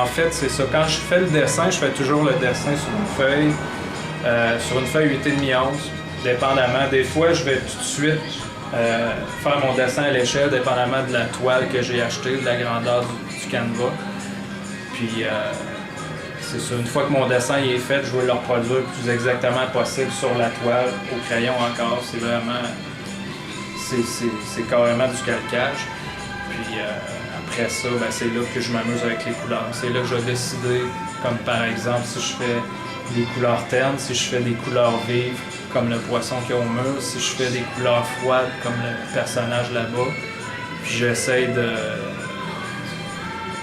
en fait, c'est ça. Quand je fais le dessin, je fais toujours le dessin sur une feuille 8,5 onces, dépendamment. Des fois, je vais tout de suite faire mon dessin à l'échelle, dépendamment de la toile que j'ai achetée, de la grandeur du canevas. Puis, c'est ça. Une fois que mon dessin est fait, je veux le reproduire le plus exactement possible sur la toile, au crayon encore. C'est vraiment... C'est carrément du calcage. Puis après ça, ben, c'est là que je m'amuse avec les couleurs. C'est là que je vais décider, comme par exemple, si je fais des couleurs ternes, si je fais des couleurs vives, comme le poisson qui est au mur, si je fais des couleurs froides, comme le personnage là-bas. Puis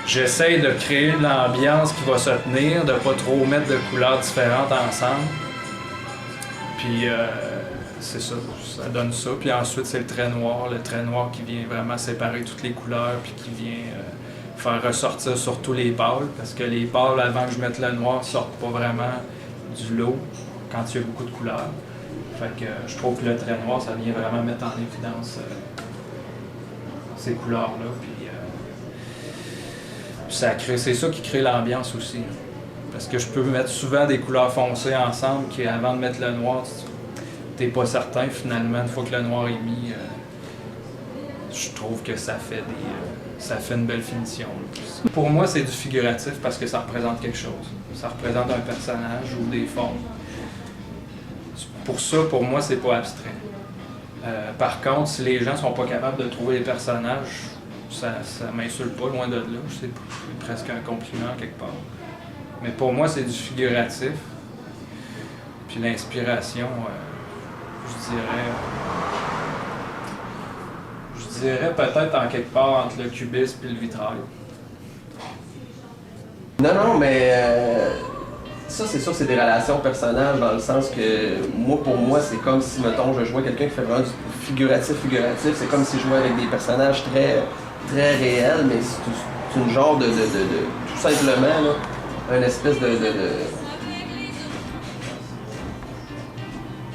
j'essaie de créer l'ambiance qui va se tenir, de ne pas trop mettre de couleurs différentes ensemble. Puis c'est ça, ça donne ça. Puis ensuite, c'est le trait noir qui vient vraiment séparer toutes les couleurs, puis qui vient faire ressortir surtout les pâles, parce que les pâles, avant que je mette le noir, sortent pas vraiment du lot quand il y a beaucoup de couleurs. Fait que je trouve que le trait noir, ça vient vraiment mettre en évidence ces couleurs-là. Puis c'est ça qui crée l'ambiance aussi. Parce que je peux mettre souvent des couleurs foncées ensemble, qui avant de mettre le noir, t'es pas certain finalement, une fois que le noir est mis, je trouve que ça fait une belle finition. Pour moi, c'est du figuratif parce que ça représente quelque chose. Ça représente un personnage ou des formes. Pour ça, pour moi, c'est pas abstrait. Par contre, si les gens sont pas capables de trouver les personnages, ça m'insulte pas, loin de là. C'est presque un compliment quelque part. Mais pour moi, c'est du figuratif. Puis l'inspiration, je dirais peut-être en quelque part entre le cubisme et le vitrail. Non, mais ça, c'est sûr, c'est des relations personnelles dans le sens que pour moi, c'est comme si, mettons, je jouais quelqu'un qui fait vraiment du figuratif. C'est comme si je jouais avec des personnages très, très réels, mais c'est une genre de tout simplement, là, une espèce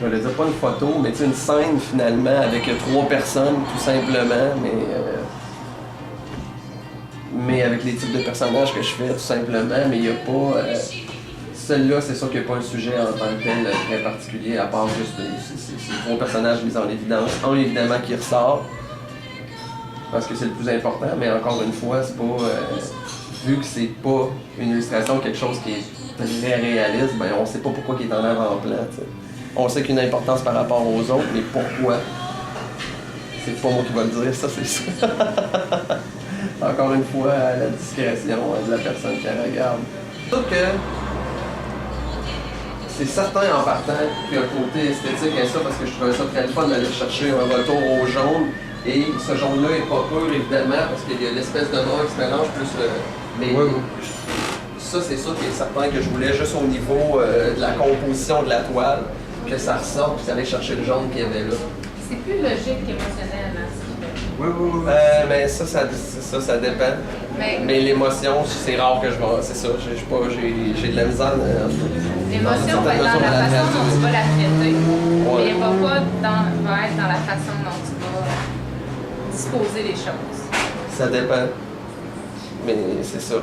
je vais dire pas une photo, mais une scène finalement avec 3 personnes tout simplement, mais avec les types de personnages que je fais tout simplement, mais il n'y a pas... Celle-là, c'est sûr qu'il n'y a pas un sujet en tant que tel très particulier, à part juste ces 3 personnages mis en évidence. Un évidemment qui ressort, parce que c'est le plus important, mais encore une fois, c'est pas... vu que c'est pas une illustration, quelque chose qui est très réaliste, ben on sait pas pourquoi il est en avant-plan, t'sais. On sait qu'il y a une importance par rapport aux autres, mais pourquoi? C'est pas moi qui va le dire, ça c'est ça. Encore une fois, à la discrétion de la personne qui la regarde. Sauf que c'est certain en partant qu'il y a un côté esthétique à ça, parce que je trouvais ça très fun d'aller chercher un retour au jaune. Et ce jaune-là est pas pur, évidemment, parce qu'il y a l'espèce de noir qui se mélange plus le... Mais ça, c'est ça qui est certain que je voulais juste au niveau de la composition de la toile, que ça ressorte, puis aller chercher le jaune qu'il y avait là. C'est plus logique qu'émotionnel, hein, ce qu'il fait. Oui. Mais ça dépend. Mais l'émotion, c'est rare que je vais... C'est ça, j'ai de la misère. L'émotion va être dans la façon dont tu vas la traiter. Mais elle va être dans la façon dont tu vas disposer les choses. Ça dépend. Mais c'est ça.